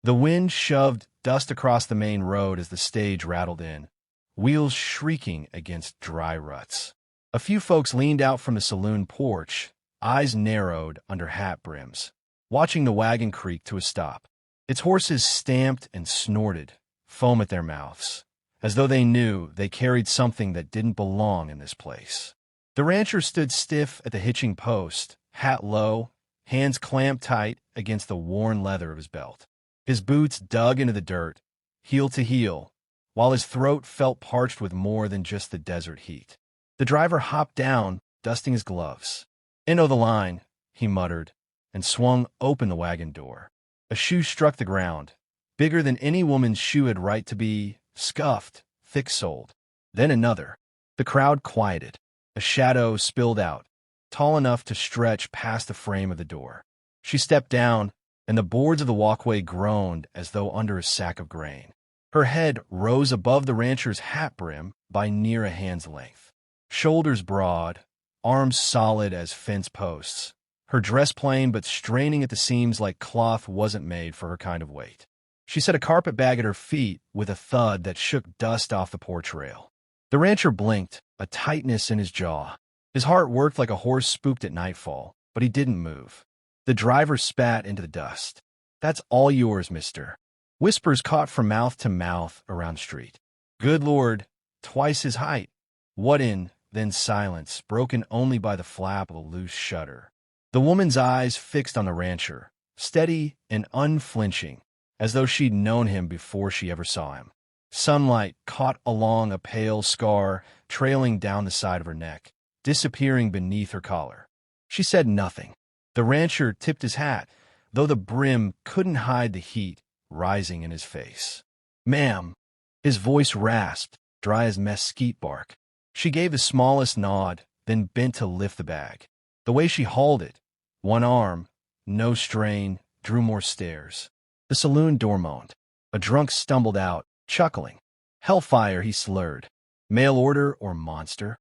The wind shoved dust across the main road as the stage rattled in, wheels shrieking against dry ruts. A few folks leaned out from the saloon porch, eyes narrowed under hat brims, watching the wagon creak to a stop. Its horses stamped and snorted, foam at their mouths, as though they knew they carried something that didn't belong in this place. The rancher stood stiff at the hitching post, hat low, hands clamped tight against the worn leather of his belt. His boots dug into the dirt, heel to heel, while his throat felt parched with more than just the desert heat. The driver hopped down, dusting his gloves. "End of the line," he muttered, and swung open the wagon door. A shoe struck the ground, bigger than any woman's shoe had right to be, scuffed, thick-soled. Then another. The crowd quieted. A shadow spilled out, tall enough to stretch past the frame of the door. She stepped down, and the boards of the walkway groaned as though under a sack of grain. Her head rose above the rancher's hat brim by near a hand's length. Shoulders broad, arms solid as fence posts. Her dress plain but straining at the seams like cloth wasn't made for her kind of weight. She set a carpetbag at her feet with a thud that shook dust off the porch rail. The rancher blinked, a tightness in his jaw. His heart worked like a horse spooked at nightfall, but he didn't move. The driver spat into the dust. "That's all yours, mister." Whispers caught from mouth to mouth around the street. "Good Lord, twice his height." What in? Then silence, broken only by the flap of a loose shutter. The woman's eyes fixed on the rancher, steady and unflinching, as though she'd known him before she ever saw him. Sunlight caught along a pale scar trailing down the side of her neck, disappearing beneath her collar. She said nothing. The rancher tipped his hat, though the brim couldn't hide the heat rising in his face. "Ma'am." His voice rasped, dry as mesquite bark. She gave the smallest nod, then bent to lift the bag. The way she hauled it, one arm, no strain, drew more stares. The saloon door moaned. A drunk stumbled out, chuckling. "Hellfire," he slurred. "Mail order or monster?"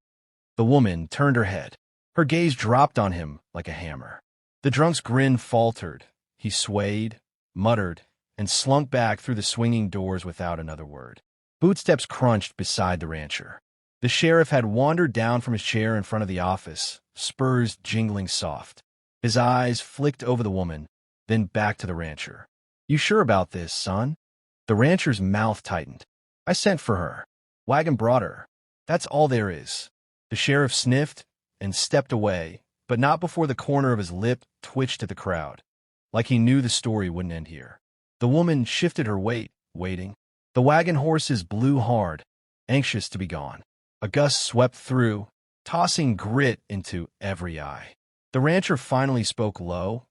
The woman turned her head. Her gaze dropped on him like a hammer. The drunk's grin faltered. He swayed, muttered, and slunk back through the swinging doors without another word. Bootsteps crunched beside the rancher. The sheriff had wandered down from his chair in front of the office, spurs jingling soft. His eyes flicked over the woman, then back to the rancher. "You sure about this, son?" The rancher's mouth tightened. "I sent for her. Wagon brought her. That's all there is." The sheriff sniffed and stepped away, but not before the corner of his lip twitched at the crowd, like he knew the story wouldn't end here. The woman shifted her weight, waiting. The wagon horses blew hard, anxious to be gone. A gust swept through, tossing grit into every eye. The rancher finally spoke low,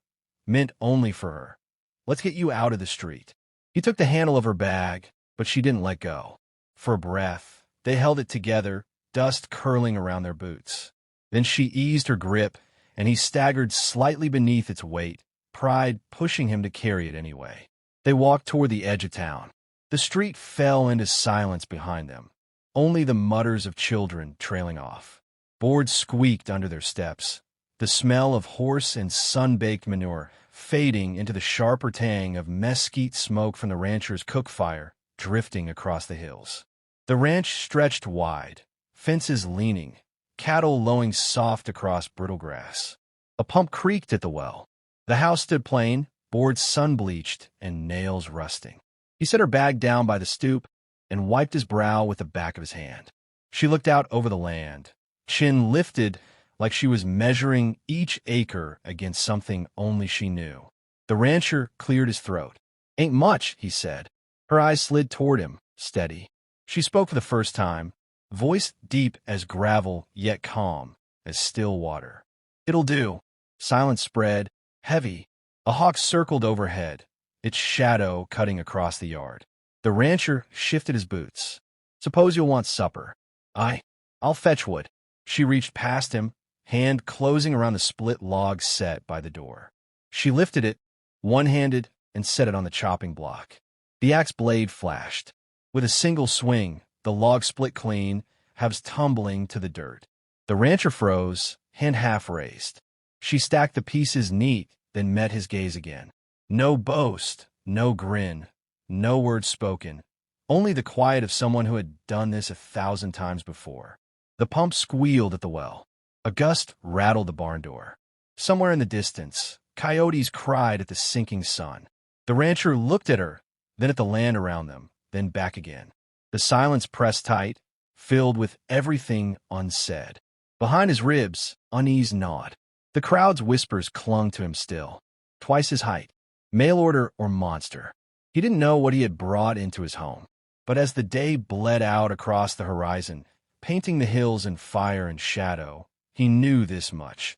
meant only for her. "Let's get you out of the street." He took the handle of her bag, but she didn't let go. For a breath, they held it together, dust curling around their boots. Then she eased her grip, and he staggered slightly beneath its weight, pride pushing him to carry it anyway. They walked toward the edge of town. The street fell into silence behind them, only the mutters of children trailing off. Boards squeaked under their steps, the smell of horse and sun-baked manure fading into the sharper tang of mesquite smoke from the rancher's cook fire drifting across the hills. The ranch stretched wide, fences leaning, cattle lowing soft across brittle grass. A pump creaked at the well. The house stood plain, boards sun-bleached and nails rusting. He set her bag down by the stoop and wiped his brow with the back of his hand. She looked out over the land, chin lifted like she was measuring each acre against something only she knew. The rancher cleared his throat. "Ain't much," he said. Her eyes slid toward him, steady. She spoke for the first time, voice deep as gravel yet calm as still water. "It'll do." Silence spread, heavy. A hawk circled overhead, its shadow cutting across the yard. The rancher shifted his boots. "Suppose you'll want supper." I'll fetch wood." She reached past him, hand closing around the split log set by the door. She lifted it, one-handed, and set it on the chopping block. The axe blade flashed. With a single swing, the log split clean, halves tumbling to the dirt. The rancher froze, hand half raised. She stacked the pieces neat, then met his gaze again. No boast, No grin, no words spoken, only the quiet of someone who had done this 1,000 times before. The pump squealed at the well. A gust rattled the barn door. Somewhere in the distance, coyotes cried at the sinking sun. The rancher looked at her, then at the land around them, then back again. The silence pressed tight, filled with everything unsaid. Behind his ribs, unease gnawed. The crowd's whispers clung to him still. Twice his height. Mail order or monster. He didn't know what he had brought into his home. But as the day bled out across the horizon, painting the hills in fire and shadow, he knew this much.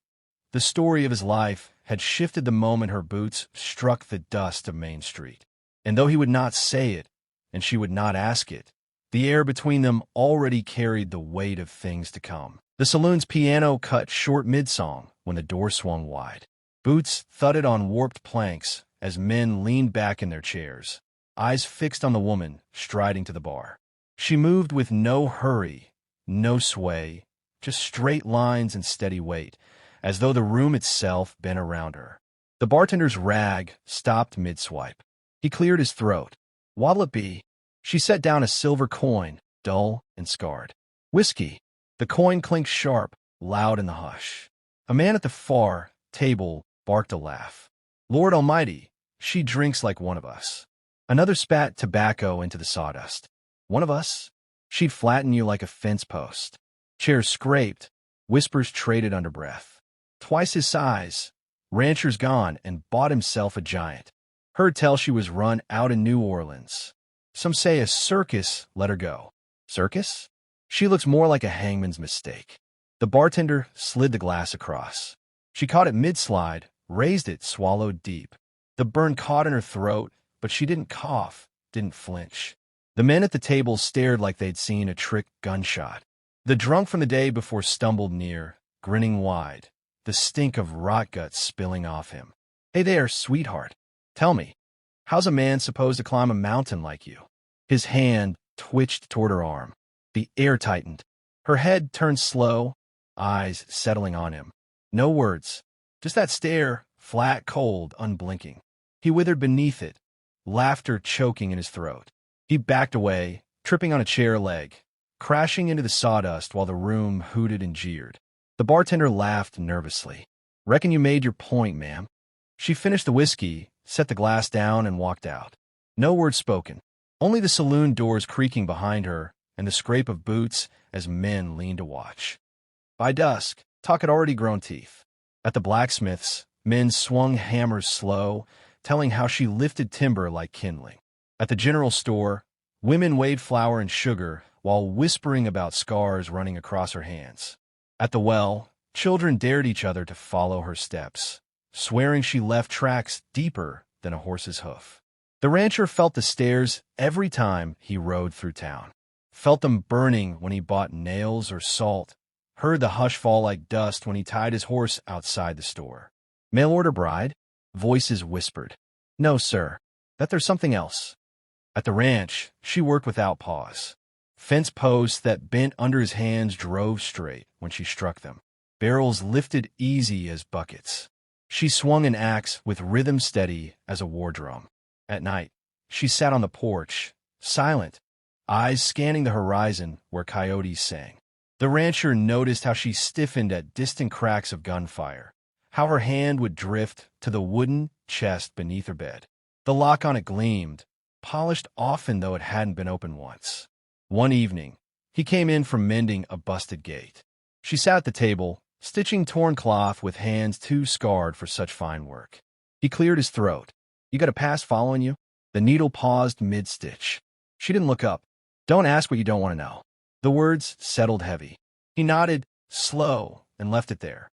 The story of his life had shifted the moment her boots struck the dust of Main Street. And though he would not say it, and she would not ask it, the air between them already carried the weight of things to come. The saloon's piano cut short mid-song when the door swung wide. Boots thudded on warped planks as men leaned back in their chairs, eyes fixed on the woman striding to the bar. She moved with no hurry, no sway, just straight lines and steady weight, as though the room itself bent around her. The bartender's rag stopped mid-swipe. He cleared his throat. "What'll it be?" She set down a silver coin, dull and scarred. "Whiskey." The coin clinked sharp, loud in the hush. A man at the far table barked a laugh. "Lord Almighty, she drinks like one of us." Another spat tobacco into the sawdust. "One of us? She'd flatten you like a fence post." Chairs scraped, whispers traded under breath. Twice his size, rancher's gone and bought himself a giant. Heard tell she was run out in New Orleans. Some say a circus let her go. Circus? She looks more like a hangman's mistake. The bartender slid the glass across. She caught it mid-slide, raised it, swallowed deep. The burn caught in her throat, but she didn't cough, didn't flinch. The men at the table stared like they'd seen a trick gunshot. The drunk from the day before stumbled near, grinning wide, the stink of rot guts spilling off him. "Hey there, sweetheart. Tell me, how's a man supposed to climb a mountain like you?" His hand twitched toward her arm. The air tightened. Her head turned slow, eyes settling on him. No words, just that stare, flat, cold, unblinking. He withered beneath it, laughter choking in his throat. He backed away, tripping on a chair leg, crashing into the sawdust while the room hooted and jeered. The bartender laughed nervously. "Reckon you made your point, ma'am." She finished the whiskey, set the glass down, and walked out. No word spoken, only the saloon doors creaking behind her and the scrape of boots as men leaned to watch. By dusk, talk had already grown teeth. At the blacksmith's, men swung hammers slow, telling how she lifted timber like kindling. At the general store, women weighed flour and sugar while whispering about scars running across her hands. At the well, children dared each other to follow her steps, swearing she left tracks deeper than a horse's hoof. The rancher felt the stares every time he rode through town. Felt them burning when he bought nails or salt, heard the hush fall like dust when he tied his horse outside the store. "Mail order bride?" Voices whispered. "No, sir. That there's something else." At the ranch, she worked without pause. Fence posts that bent under his hands drove straight when she struck them. Barrels lifted easy as buckets. She swung an axe with rhythm steady as a war drum. At night, she sat on the porch, silent, eyes scanning the horizon where coyotes sang. The rancher noticed how she stiffened at distant cracks of gunfire, how her hand would drift to the wooden chest beneath her bed. The lock on it gleamed, polished often though it hadn't been opened once. One evening, he came in from mending a busted gate. She sat at the table, stitching torn cloth with hands too scarred for such fine work. He cleared his throat. "You got a pass following you?" The needle paused mid-stitch. She didn't look up. "Don't ask what you don't want to know." The words settled heavy. He nodded, slow, and left it there.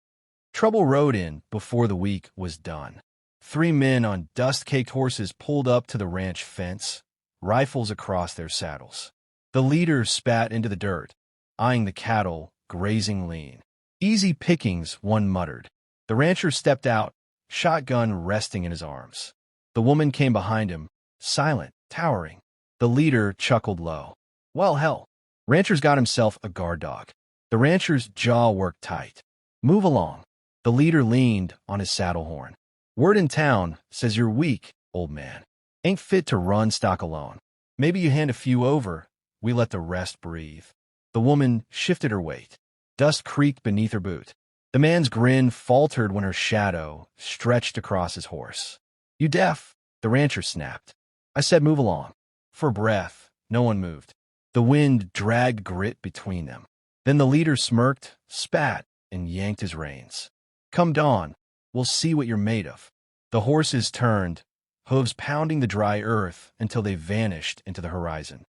Trouble rode in before the week was done. 3 men on dust-caked horses pulled up to the ranch fence, rifles across their saddles. The leader spat into the dirt, eyeing the cattle grazing lean. "Easy pickings," one muttered. The rancher stepped out, shotgun resting in his arms. The woman came behind him, silent, towering. The leader chuckled low. "Well, hell, rancher's got himself a guard dog." The rancher's jaw worked tight. "Move along." The leader leaned on his saddle horn. "Word in town says you're weak, old man." Ain't fit to run stock alone. Maybe you hand a few over, we let the rest breathe. The woman shifted her weight. Dust creaked beneath her boot. The man's grin faltered when her shadow stretched across his horse. You deaf? The rancher snapped. I said move along. For breath, no one moved. The wind dragged grit between them. Then the leader smirked, spat, and yanked his reins. Come dawn, we'll see what you're made of. The horses turned, hooves pounding the dry earth until they vanished into the horizon.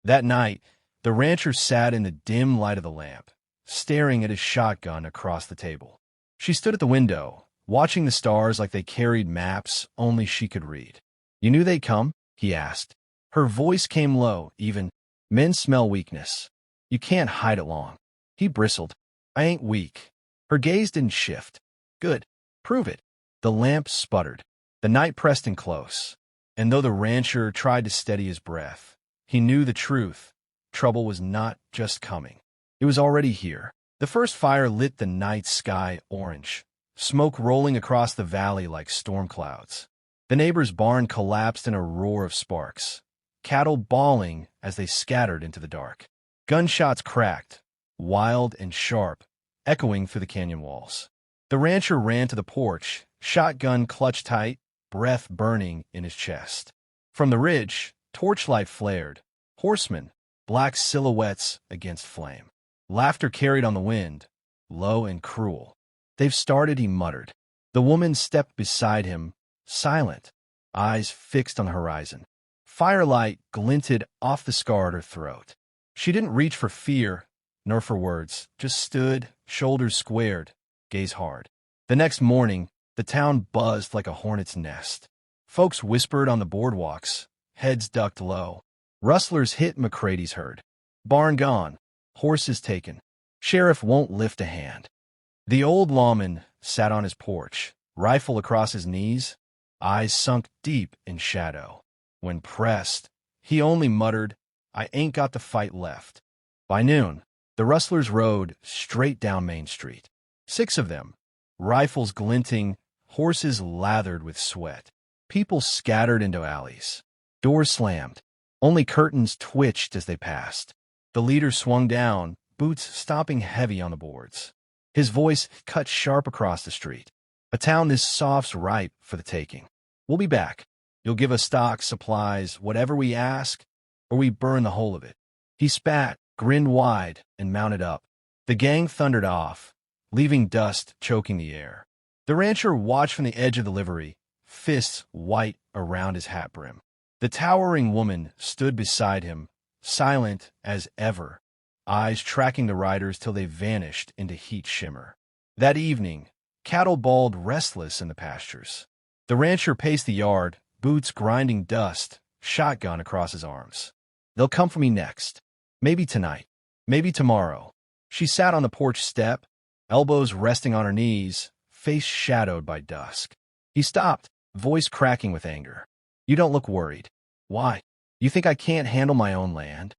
That night, the rancher sat in the dim light of the lamp, staring at his shotgun across the table. She stood at the window, watching the stars like they carried maps only she could read. You knew they'd come? He asked. Her voice came low, even. Men smell weakness. You can't hide it long. He bristled. I ain't weak. Her gaze didn't shift. Good. Prove it. The lamp sputtered. The night pressed in close, and though the rancher tried to steady his breath, he knew the truth. Trouble was not just coming. It was already here. The first fire lit the night sky orange, smoke rolling across the valley like storm clouds. The neighbor's barn collapsed in a roar of sparks, cattle bawling as they scattered into the dark. Gunshots cracked, wild and sharp, echoing through the canyon walls. The rancher ran to the porch, shotgun clutched tight, breath burning in his chest. From the ridge, torchlight flared, horsemen, black silhouettes against flame. Laughter carried on the wind, low and cruel. They've started, he muttered. The woman stepped beside him, silent, eyes fixed on the horizon. Firelight glinted off the scar at her throat. She didn't reach for fear, nor for words, just stood, shoulders squared, gaze hard. The next morning, the town buzzed like a hornet's nest. Folks whispered on the boardwalks, heads ducked low. Rustlers hit McCrady's herd. Barn gone, horses taken. Sheriff won't lift a hand. The old lawman sat on his porch, rifle across his knees, eyes sunk deep in shadow. When pressed, he only muttered, I ain't got the fight left. By noon, the rustlers rode straight down Main Street. 6 of them, rifles glinting, horses lathered with sweat. People scattered into alleys. Doors slammed. Only curtains twitched as they passed. The leader swung down, boots stomping heavy on the boards. His voice cut sharp across the street. A town this soft's ripe for the taking. We'll be back. You'll give us stock, supplies, whatever we ask, or we burn the whole of it. He spat, grinned wide, and mounted up. The gang thundered off, leaving dust choking the air. The rancher watched from the edge of the livery, fists white around his hat brim. The towering woman stood beside him, silent as ever, eyes tracking the riders till they vanished into heat shimmer. That evening, cattle bawled restless in the pastures. The rancher paced the yard, boots grinding dust, shotgun across his arms. They'll come for me next. Maybe tonight. Maybe tomorrow. She sat on the porch step, elbows resting on her knees, face shadowed by dusk. He stopped, voice cracking with anger. You don't look worried. Why? You think I can't handle my own land?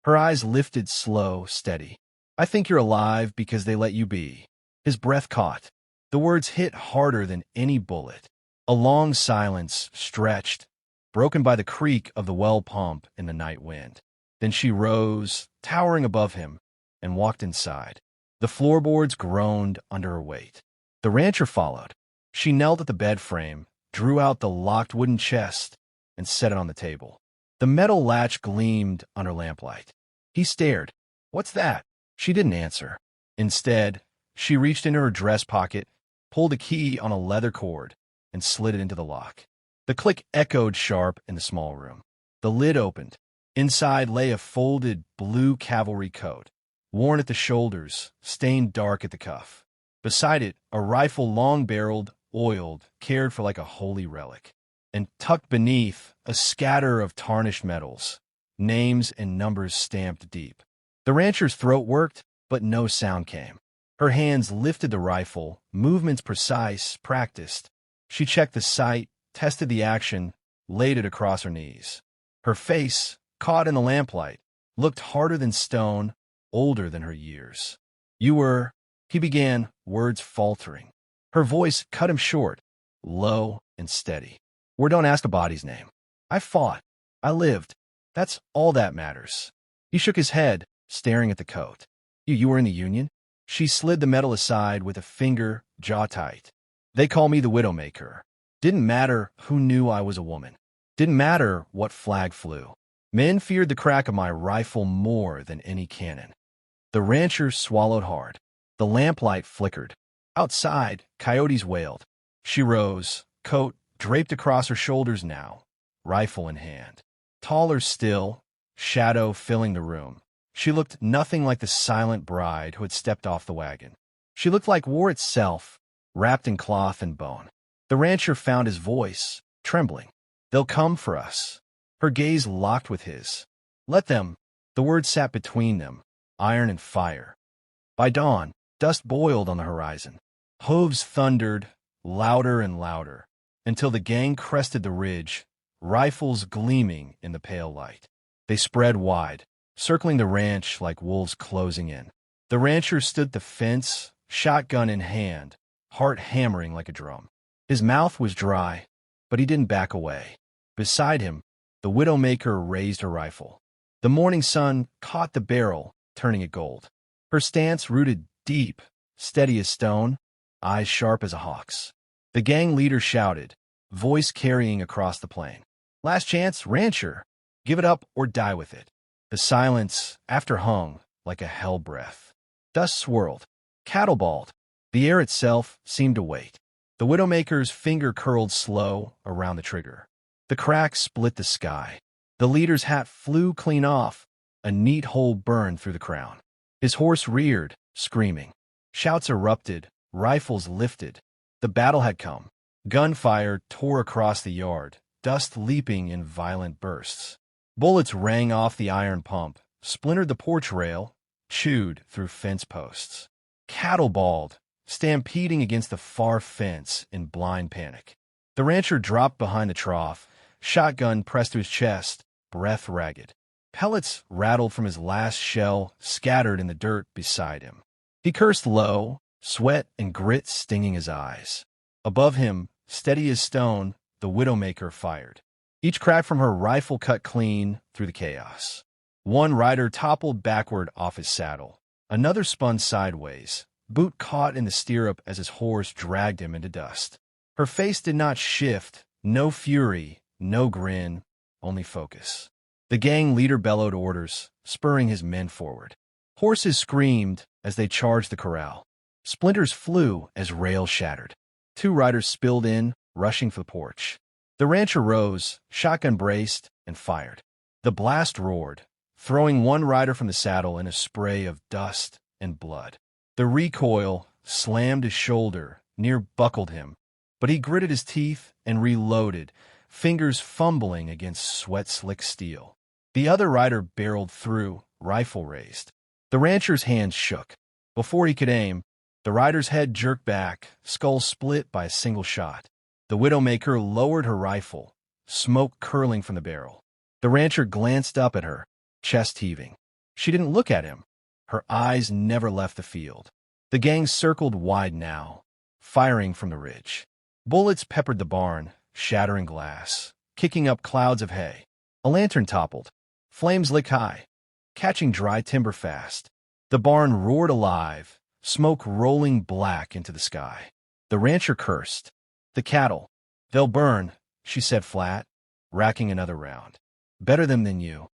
Her eyes lifted slow, steady. I think you're alive because they let you be. His breath caught. The words hit harder than any bullet. A long silence stretched, broken by the creak of the well pump in the night wind. Then she rose, towering above him, and walked inside. The floorboards groaned under her weight. The rancher followed. She knelt at the bed frame, drew out the locked wooden chest, and set it on the table. The metal latch gleamed under lamplight. He stared. What's that? She didn't answer. Instead, she reached into her dress pocket, pulled a key on a leather cord, and slid it into the lock. The click echoed sharp in the small room. The lid opened. Inside lay a folded blue cavalry coat, worn at the shoulders, stained dark at the cuff. Beside it, a rifle long-barreled, oiled, cared for like a holy relic. And tucked beneath, a scatter of tarnished metals, names and numbers stamped deep. The rancher's throat worked, but no sound came. Her hands lifted the rifle, movements precise, practiced. She checked the sight, tested the action, laid it across her knees. Her face, caught in the lamplight, looked harder than stone, older than her years. You were, he began, words faltering. Her voice cut him short, low and steady. Don't ask a body's name. I fought. I lived. That's all that matters. He shook his head, staring at the coat. You were in the Union? She slid the medal aside with a finger, jaw tight. They call me the Widowmaker. Didn't matter who knew I was a woman. Didn't matter what flag flew. Men feared the crack of my rifle more than any cannon. The rancher swallowed hard. The lamplight flickered. Outside, coyotes wailed. She rose, coat draped across her shoulders now, rifle in hand. Taller still, shadow filling the room. She looked nothing like the silent bride who had stepped off the wagon. She looked like war itself, wrapped in cloth and bone. The rancher found his voice, trembling. They'll come for us. Her gaze locked with his. Let them. The words sat between them, iron and fire. By dawn, dust boiled on the horizon. Hooves thundered, louder and louder, until the gang crested the ridge, rifles gleaming in the pale light. They spread wide, circling the ranch like wolves closing in. The rancher stood at the fence, shotgun in hand, heart hammering like a drum. His mouth was dry, but he didn't back away. Beside him, the Widowmaker raised her rifle. The morning sun caught the barrel, turning it gold. Her stance rooted deep, steady as stone, eyes sharp as a hawk's. The gang leader shouted, voice carrying across the plain. Last chance, rancher. Give it up or die with it. The silence after hung like a hell breath. Dust swirled. Cattle bawled. The air itself seemed to wait. The Widowmaker's finger curled slow around the trigger. The crack split the sky. The leader's hat flew clean off. A neat hole burned through the crown. His horse reared, screaming. Shouts erupted, rifles lifted. The battle had come. Gunfire tore across the yard, dust leaping in violent bursts. Bullets rang off the iron pump, splintered the porch rail, chewed through fence posts. Cattle bawled, stampeding against the far fence in blind panic. The rancher dropped behind the trough, shotgun pressed to his chest, breath ragged. Pellets rattled from his last shell, scattered in the dirt beside him. He cursed low, sweat and grit stinging his eyes. Above him, steady as stone, the Widowmaker fired. Each crack from her rifle cut clean through the chaos. One rider toppled backward off his saddle. Another spun sideways, boot caught in the stirrup as his horse dragged him into dust. Her face did not shift, no fury, no grin, only focus. The gang leader bellowed orders, spurring his men forward. Horses screamed as they charged the corral. Splinters flew as rails shattered. Two riders spilled in, rushing for the porch. The rancher rose, shotgun braced, and fired. The blast roared, throwing one rider from the saddle in a spray of dust and blood. The recoil slammed his shoulder, near buckled him, but he gritted his teeth and reloaded, fingers fumbling against sweat-slick steel. The other rider barreled through, rifle raised. The rancher's hands shook. Before he could aim, the rider's head jerked back, skull split by a single shot. The Widowmaker lowered her rifle, smoke curling from the barrel. The rancher glanced up at her, chest heaving. She didn't look at him. Her eyes never left the field. The gang circled wide now, firing from the ridge. Bullets peppered the barn, shattering glass, kicking up clouds of hay. A lantern toppled. Flames licked high, catching dry timber fast. The barn roared alive, smoke rolling black into the sky. The rancher cursed. The cattle. They'll burn, she said flat, racking another round. Better them than you.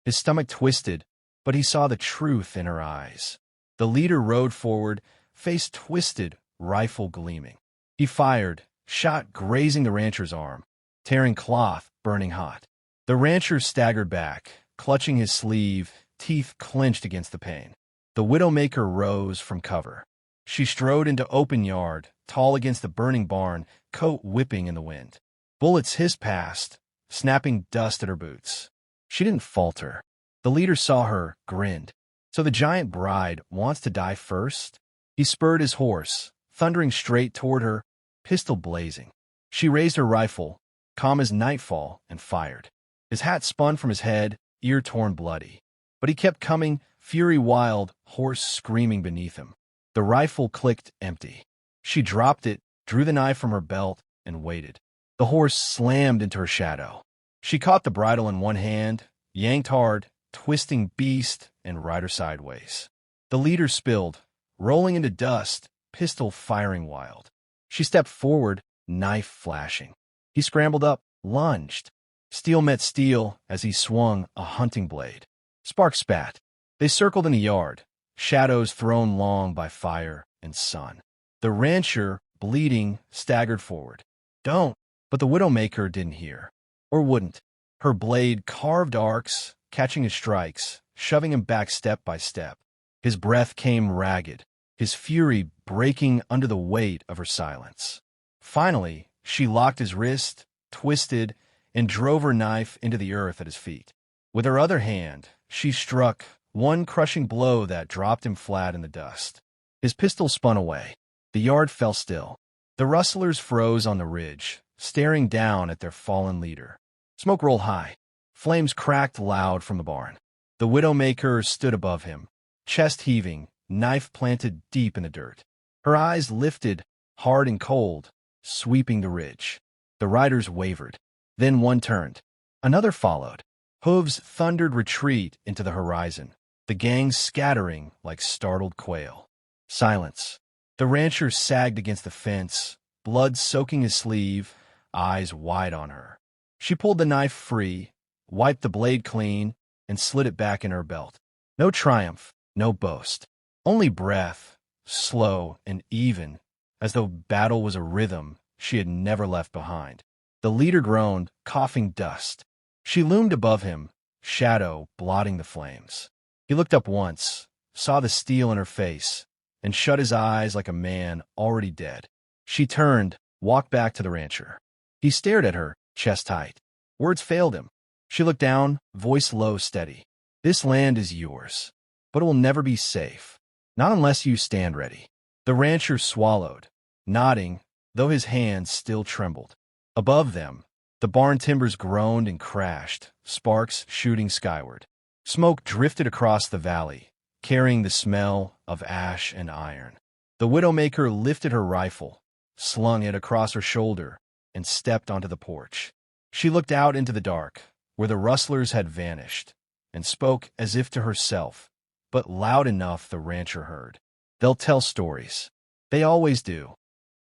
His stomach twisted, but he saw the truth in her eyes. The leader rode forward, face twisted, rifle gleaming. He fired, shot grazing the rancher's arm, tearing cloth, burning hot. The rancher staggered back, clutching his sleeve, teeth clenched against the pain. The Widowmaker rose from cover. She strode into open yard, tall against the burning barn, coat whipping in the wind. Bullets hissed past, snapping dust at her boots. She didn't falter. The leader saw her, grinned. So the giant bride wants to die first? He spurred his horse, thundering straight toward her, pistol blazing. She raised her rifle, calm as nightfall, and fired. His hat spun from his head, ear torn bloody. But he kept coming, fury wild, horse screaming beneath him. The rifle clicked empty. She dropped it, drew the knife from her belt, and waited. The horse slammed into her shadow. She caught the bridle in one hand, yanked hard, twisting beast and rider sideways. The leader spilled, rolling into dust, pistol firing wild. She stepped forward, knife flashing. He scrambled up, lunged. Steel met steel as he swung a hunting blade. Sparks spat. They circled in the yard, shadows thrown long by fire and sun. The rancher, bleeding, staggered forward. "Don't!" But the Widowmaker didn't hear. Or wouldn't. Her blade carved arcs, catching his strikes, shoving him back step by step. His breath came ragged, his fury breaking under the weight of her silence. Finally, she locked his wrist, twisted, and drove her knife into the earth at his feet. With her other hand, she struck one crushing blow that dropped him flat in the dust. His pistol spun away. The yard fell still. The rustlers froze on the ridge, staring down at their fallen leader. Smoke rolled high. Flames cracked loud from the barn. The Widowmaker stood above him, chest heaving, knife planted deep in the dirt. Her eyes lifted, hard and cold, sweeping the ridge. The riders wavered. Then one turned. Another followed. Hooves thundered retreat into the horizon, the gang scattering like startled quail. Silence. The rancher sagged against the fence, blood soaking his sleeve, eyes wide on her. She pulled the knife free, wiped the blade clean, and slid it back in her belt. No triumph, no boast. Only breath, slow and even, as though battle was a rhythm she had never left behind. The leader groaned, coughing dust. She loomed above him, shadow blotting the flames. He looked up once, saw the steel in her face, and shut his eyes like a man already dead. She turned, walked back to the rancher. He stared at her, chest tight. Words failed him. She looked down, voice low, steady. "This land is yours, but it will never be safe. Not unless you stand ready." The rancher swallowed, nodding, though his hands still trembled. Above them, the barn timbers groaned and crashed, sparks shooting skyward. Smoke drifted across the valley, carrying the smell of ash and iron. The Widowmaker lifted her rifle, slung it across her shoulder, and stepped onto the porch. She looked out into the dark, where the rustlers had vanished, and spoke as if to herself, but loud enough the rancher heard. "They'll tell stories. They always do."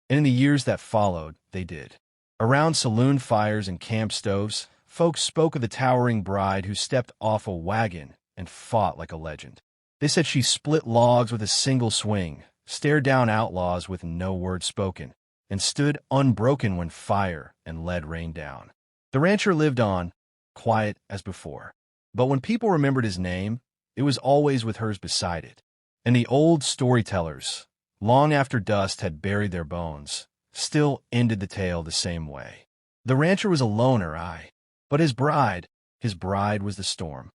And in the years that followed, they did. Around saloon fires and camp stoves, folks spoke of the towering bride who stepped off a wagon and fought like a legend. They said she split logs with a single swing, stared down outlaws with no word spoken, and stood unbroken when fire and lead rained down. The rancher lived on, quiet as before. But when people remembered his name, it was always with hers beside it. And the old storytellers, long after dust had buried their bones, still ended the tale the same way. The rancher was a loner, aye, but his bride was the storm.